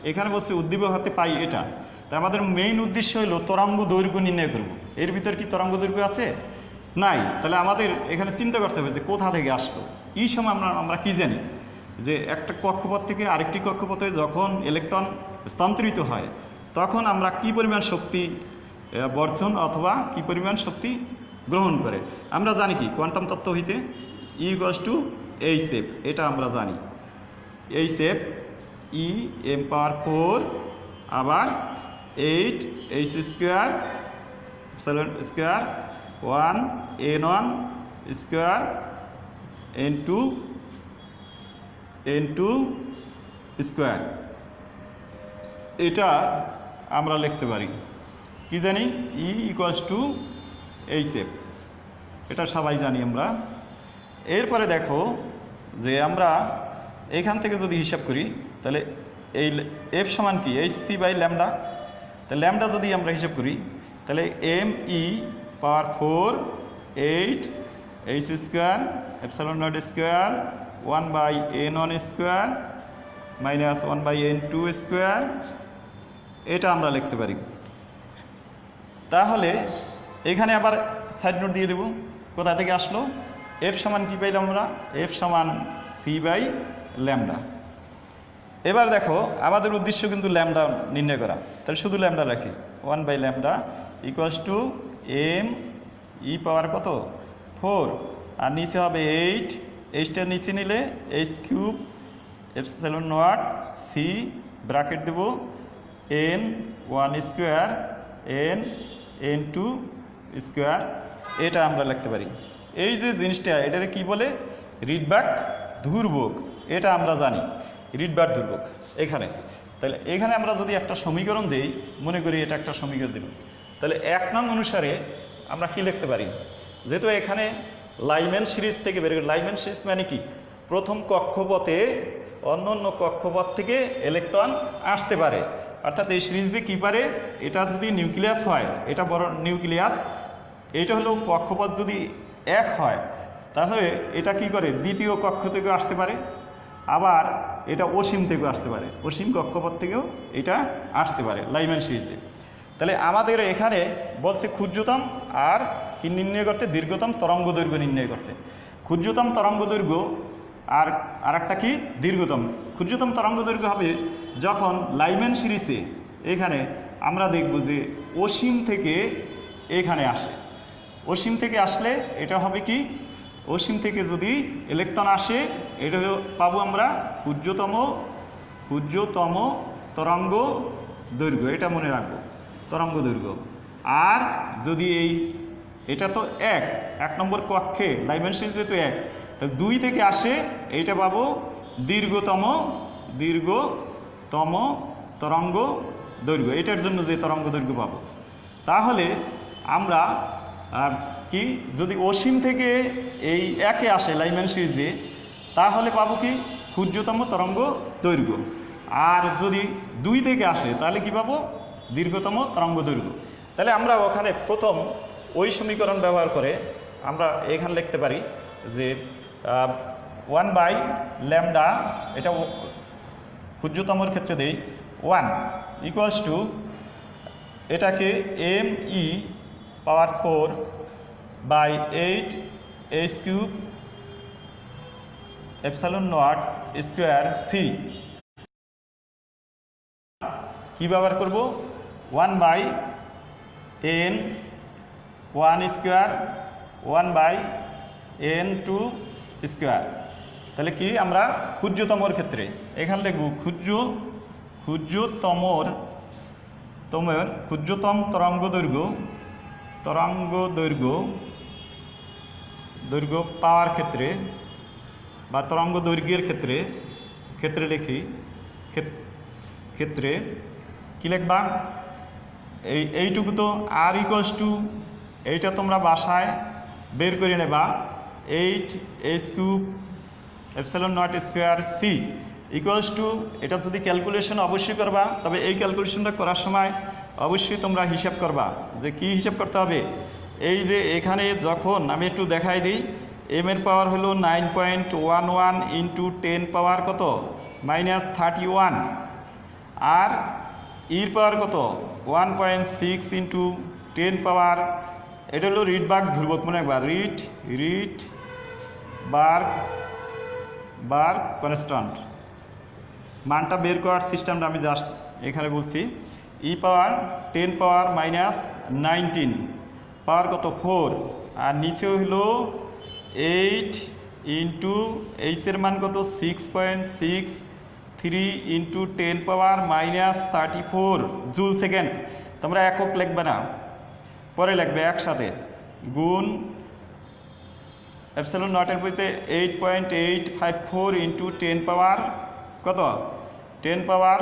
[SPEAKER 1] এখানে বলছে উদ্দীপক হতে পাই এটা, তা আমাদের মেইন উদ্দেশ্য হলো তরঙ্গ দৈর্ঘ্য নির্ণয় করব। এর ভিতর কি তরঙ্গ দৈর্ঘ্য আছে? নাই। তাহলে আমাদের এখানে চিন্তা করতে হবে যে কোথা থেকে আসলো। এই সময় আমরা কি জানি যে একটা কক্ষপথ থেকে আরেকটি কক্ষপথে যখন ইলেকট্রন স্থানান্তরিত হয় তখন আমরা কি পরিমাণ শক্তি বর্জন অথবা কি পরিমাণ শক্তি গ্রহণ করে আমরা জানি কি কোয়ান্টাম তত্ত্ব হইতে E=hf, এটা আমরা জানি। hf E m⁴ আবার 8h² 1 n1 square n2 square. এটা আমরা লিখতে পারি কি জানি E=hf, এটা সবাই জানি আমরা। এরপরে দেখো যে আমরা এখান থেকে যদি হিসাব করি তাহলে এই এফ সমান কি hc/λ, তাহলে ল্যামডা যদি আমরা হিসাব করি তাহলে me⁴ 8h² ε0² 1/n1² minus 1/n2², এটা আমরা লিখতে পারি। তাহলে এখানে আবার সাইড নোট দিয়ে দেব কোথা থেকে আসলো। এফ সমান কী পাইলাম আমরা, এফ সমান c/λ। এবার দেখো আমাদের উদ্দেশ্য কিন্তু ল্যামডা নির্ণয় করা, তাহলে শুধু ল্যামডা রাখি 1/λ = m e পাওয়ার কত 4 আর নিচে হবে 8, এইচটা নিচে নিলে h³ ε0 c ব্র্যাকেট দেব n1² n2², এটা আমরা লিখতে পারি। এই যে জিনিসটা এটাকে কি বলে, রিডবার্গ ধ্রুবক, এটা আমরা জানি রিডবার্গ ধ্রুবক এখানে। তাহলে এখানে আমরা যদি একটা সমীকরণ দিই, মনে করি এটা একটা সমীকরণ দেব, তাহলে 1 নং অনুসারে আমরা কি লিখতে পারি, যেহেতু এখানে লাইম্যান সিরিজ থেকে বের করে, লাইম্যান সিরিজ মানে কি, প্রথম কক্ষপথে অন্য অন্য কক্ষপথ থেকে ইলেকট্রন আসতে পারে, অর্থাৎ এই সিরিজ দিয়ে কী পারে, এটা যদি নিউক্লিয়াস হয়, এটা বড় নিউক্লিয়াস, এটা হলো কক্ষপথ যদি 1 হয় তাহলে এটা কি করে দ্বিতীয় কক্ষ থেকেও আসতে পারে, আবার এটা অসীম থেকেও আসতে পারে, অসীম কক্ষপথ থেকেও এটা আসতে পারে লাইম্যান সিরিজে। তাহলে আমাদের এখানে বলছে ক্ষুদ্রতম আর কি নির্ণয় করতে, দীর্ঘতম তরঙ্গ দৈর্ঘ্য নির্ণয় করতে। ক্ষুদ্রতম তরঙ্গ দৈর্ঘ্য আর একটা কি দীর্ঘতম। ক্ষুদ্রতম তরঙ্গ দৈর্ঘ্য হবে যখন লাইম্যান সিরিজে এখানে আমরা দেখব যে অসীম থেকে এখানে আসে, অসীম থেকে আসলে এটা হবে কি, অসীম থেকে যদি ইলেকট্রন আসে এটা পাবো আমরা ক্ষুদ্রতম তরঙ্গ দৈর্ঘ্য, এটা মনে রাখবো তরঙ্গ দৈর্ঘ্য। আর যদি এটা তো 1 নম্বর কক্ষে লাইম্যান সিরিজে তো 1, তো 2 থেকে আসে এইটা পাবো দীর্ঘতম তরঙ্গ দৈর্ঘ্য, এটার জন্য যে তরঙ্গ দৈর্ঘ্য পাবো। তাহলে আমরা কি যদি অসীম থেকে এই 1-এ আসে লাইম্যান সিরিজে তাহলে পাবো কি ক্ষুদ্রতম তরঙ্গ দৈর্ঘ্য, আর যদি 2 থেকে আসে তাহলে কি পাবো দীর্ঘতম তরঙ্গ দৈর্ঘ্য। তাহলে আমরা ওখানে প্রথম ওই সমীকরণ ব্যবহার করে আমরা এখানে লিখতে পারি যে 1/λ, এটা ক্ষুদ্রতমর ক্ষেত্রে দেই 1 = এটাকে me⁴/8h³ ε0² c কি ব্যবহার করব, 1/n1² 1/n2²। তাহলে কি আমরা ক্ষুদ্রতমর ক্ষেত্রে এখানে লিখব ক্ষুদ্রতম তরঙ্গ দৈর্ঘ্য পাওয়ার ক্ষেত্রে বা তরঙ্গ দৈর্ঘ্যের ক্ষেত্রে লিখি, ক্ষেত্রে কি লিখবা, এইটুকু তো আর = এইটা তোমরা বাসায় বের করে নেবা 8h³ ε0² c এটা যদি ক্যালকুলেশন অবশ্যই করবা, তবে এই ক্যালকুলেশনটা করার সময় অবশ্যই তোমরা হিসাব করবা যে কি হিসাব করতে হবে। এই যে এখানে যখন আমি একটু দেখাই দিই, m এর পাওয়ার হলো 9.11 × 10 পাওয়ার কত -31, আর ইর পাওয়ার কত 1.6 × 10 পাওয়ার এটা হলো রিডবার্গ ধ্রুবক, মনে একবার রিড বার্গ কনস্ট্যান্ট। মানটা বের করার সিস্টেমটা আমি জাস্ট এখানে বলছি। ই পাওয়ার 10 পাওয়ার মাইনাস 19 পাওয়ার কত 4, আর নিচে হলো 8 ইন্টু এইচের মান কত 6.63 into 10 power minus 34 joule second. তোমরা একক লিখবে না, পরে লিখবে একসাথে, গুণ এপসিলন নটের বইতে 8.854 ইন্টু 10 পাওয়ার কত 10 পাওয়ার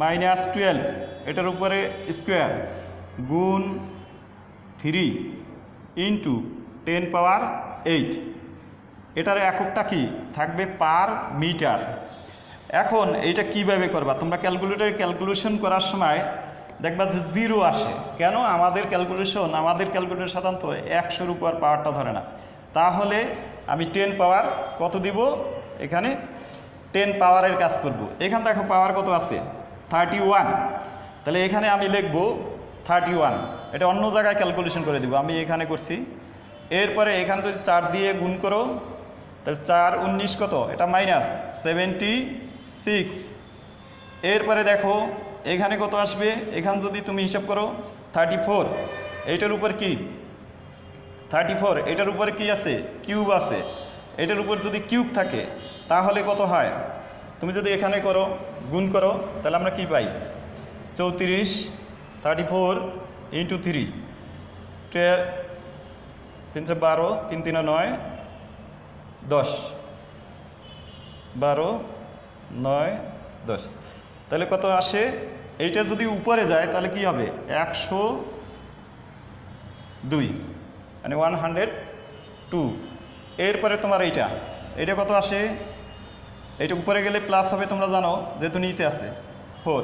[SPEAKER 1] মাইনাস 12 এটার উপরে স্কোয়ার, গুণ 3 ইন্টু 10 পাওয়ার 8। এটার এককটা কি থাকবে পার মিটার। এখন এইটা কিভাবে করবা তোমরা? ক্যালকুলেশন করার সময় দেখবা যে 0 আসে। কেন? আমাদের ক্যালকুলেশন সাধারণত 100-র উপর পাওয়ারটা ধরে না। তাহলে আমি 10 পাওয়ার কত দিব, এখানে 10 পাওয়ারের কাজ করব। এখানে দেখো পাওয়ার কত আছে 31, তাহলে এখানে আমি লিখব 31। এটা অন্য জায়গায় ক্যালকুলেশন করে দিব, আমি এখানে করছি। এরপরে এখানে যদি 4 দিয়ে গুণ করো তাহলে 4 19 কত, এটা মাইনাস 76। এরপরে দেখো এখানে কত আসবে, এখানে যদি তুমি হিসাব করো 34, এইটার উপর কি 34, এটার উপরে কি আছে কিউব আছে, এটার উপর যদি কিউব থাকে তাহলে কত হয়, তুমি যদি এখানে করো গুণ করো তাহলে আমরা কি পাই 34, 34 ইন্টু 3 312, 3 3 9 10, 12 9 10, তাহলে কত আসে? এইটা যদি উপরে যায় তাহলে কি হবে 102, মানে 102। এরপরে তোমার এইটা কত আসে, এইটা উপরে গেলে প্লাস হবে, তোমরা জানো যেহেতু নিচে আছে 4।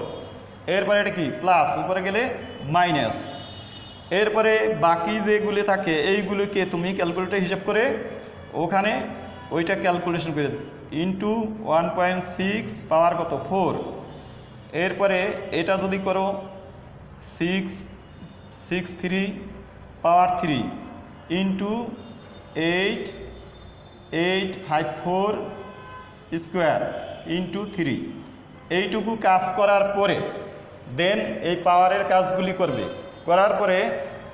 [SPEAKER 1] এরপরে এটা কি প্লাস, উপরে গেলে মাইনাস। এরপরে বাকি যেগুলি থাকে এইগুলোকে তুমি ক্যালকুলেটর হিসাব করে ওখানে ওইটা ক্যালকুলেশন করে ইন্টু 1.6 পাওয়ার কত 4। এরপরে এটা যদি করো 663 পাওয়ার 3 ইন্টু 8854 স্কোয়ার ইন্টু 3। এইটুকু কাজ করার পরে দেন এই পাওয়ারের কাজগুলি করবে। করার পরে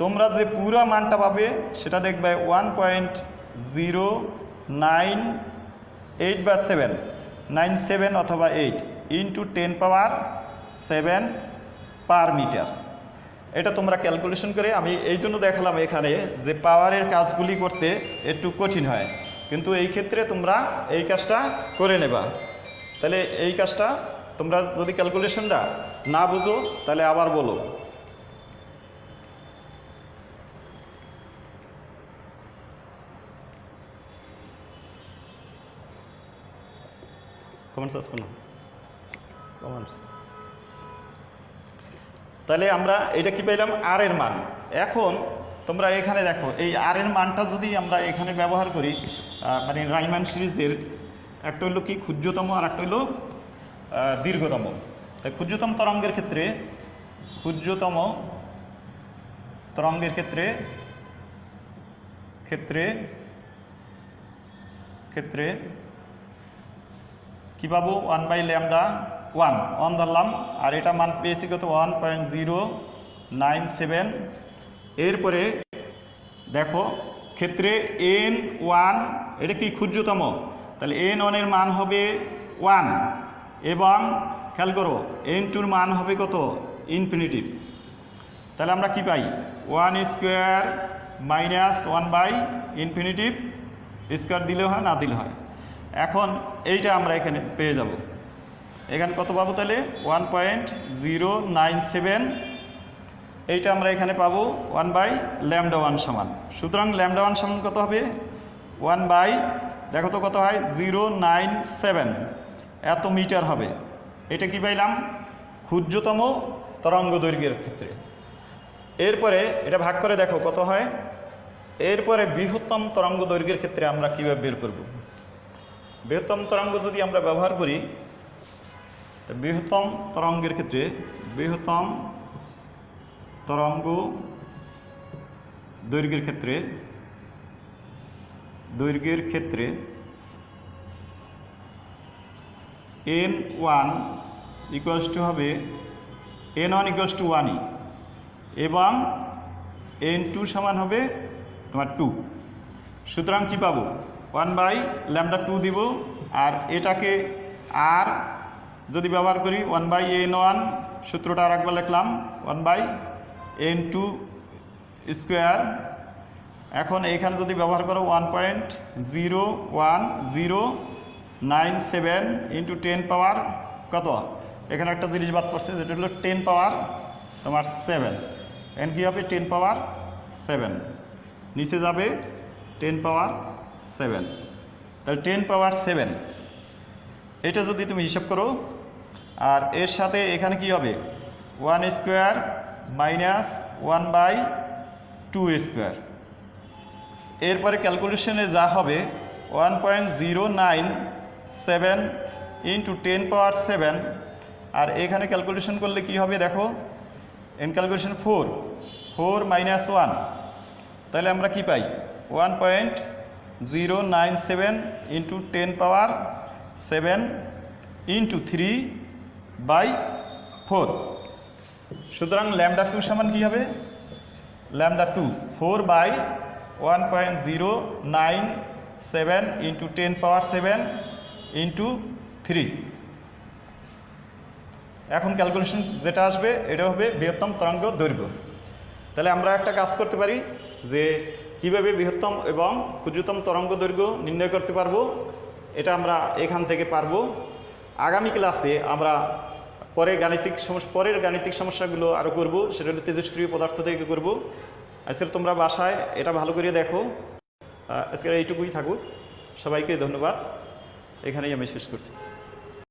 [SPEAKER 1] তোমরা যে পুরো মানটা পাবে সেটা দেখবে 1.098 বা 97 অথবা 8 ইন্টু 10 পাওয়ার 7 পার মিটার। এটা তোমরা ক্যালকুলেশন করে, আমি এই জন্য দেখালাম এখানে যে পাওয়ারের কাজগুলি করতে একটু কঠিন হয়, কিন্তু এই ক্ষেত্রে তোমরা এই কাজটা করে নেবা। তাহলে এই কাজটা তোমরা যদি ক্যালকুলেশনটা না বুঝো তাহলে আবার বলো। কমেন্টস আসবে না, কমেন্টস। তাহলে আমরা এটা কি পেলাম আর এর মান। এখন তোমরা এখানে দেখো এই আর এর মানটা যদি আমরা এখানে ব্যবহার করি, মানে রাইমান সিরিজের একটা হলো কি ক্ষুদ্রতম আর একটা হলো দীর্ঘতম। তাই ক্ষুদ্রতম তরঙ্গের ক্ষেত্রে কি পাবো 1/λ1 ধরলাম, আর এটা মান পেয়েছি কত 1.097। এরপরে দেখো ক্ষেত্রে n1, এটা কি ক্ষুদ্রতম, তাহলে n1 এর মান হবে 1 এবং খেয়াল করো n2 মান হবে কত ইনফিনিটিভ। তাহলে আমরা কি পাই 1² মাইনাস 1/ইনফিনিটিভ, স্কোয়ার দিলে হয় না দিলে হয়। এখন এইটা আমরা এখানে পেয়ে যাব, এখানে কত পাবো তাহলে 1.097। এইটা আমরা এখানে পাবো 1/λ1 সমান। সুতরাং λ1 সমান কত হবে 1/ দেখো তো কত হয় 097 এত মিটার হবে। এটা কি পাইলাম ক্ষুদ্রতম তরঙ্গ দৈর্ঘ্যের ক্ষেত্রে। এরপরে এটা ভাগ করে দেখো কত হয়। এরপরে বৃহত্তম তরঙ্গ দৈর্ঘ্যের ক্ষেত্রে আমরা কীভাবে বের করব। বৃহত্তম তরঙ্গ যদি আমরা ব্যবহার করি, বৃহত্তম তরঙ্গের ক্ষেত্রে বৃহত্তম তরঙ্গ দৈর্ঘ্যের ক্ষেত্রে n1 ইকুয়ালস টু হবে n1 ইকুয়ালস টু 1 এবং n2 সমান হবে তোমার 2। সুতরাং কি পাবো 1/λ2 দিব, আর এটাকে আর যদি ব্যবহার করি 1/n1 সূত্রটা আর একবার লিখলাম 1/n2 স্কোয়ার। এখন এখানে যদি ব্যবহার করো 1.01097 ইন্টু 10 পাওয়ার কত, এখানে একটা জিনিস বাদ পড়ছে যেটা হলো 10 পাওয়ার তোমার 7, এখানে কী হবে 10 পাওয়ার 7, নিচে যাবে 10 পাওয়ার 7, তাহলে 10 পাওয়ার 7 এটা যদি তুমি হিসাব করো, আর এর সাথে এখানে কি হবে 1 স্কোয়ার মাইনাস 1/2 স্কোয়ার। এরপরে ক্যালকুলেশনে যা হবে 1.097 ইন্টু 10 পাওয়ার 7, আর এখানে ক্যালকুলেশন করলে কি হবে দেখো, এন ক্যালকুলেশন 4 মাইনাস 1, তাহলে আমরা কি পাই 1.097 ইন্টু 10 পাওয়ার 7 ইন্টু 3/4। সুতরাং λ2 সমান কী হবে, λ2 4/1.097 ইন্টু 10 পাওয়ার 7 ইন্টু 3। এখন ক্যালকুলেশন যেটা আসবে এটা হবে বৃহত্তম তরঙ্গ দৈর্ঘ্য। তাহলে আমরা একটা কাজ করতে পারি যে কিভাবে বৃহত্তম এবং ক্ষুদ্রতম তরঙ্গ দৈর্ঘ্য নির্ণয় করতে পারবো, এটা আমরা এখান থেকে পারবো। আগামী ক্লাসে আমরা পরের গাণিতিক সমস্যাগুলো আরও করব, সেটা হলো তেজস্ক্রিয় পদার্থ থেকে করব। আজকে তোমরা বাসায় এটা ভালো করে দেখো। আজকে এইটুকুই থাকুক, সবাইকে ধন্যবাদ, এখানেই আমি শেষ করছি।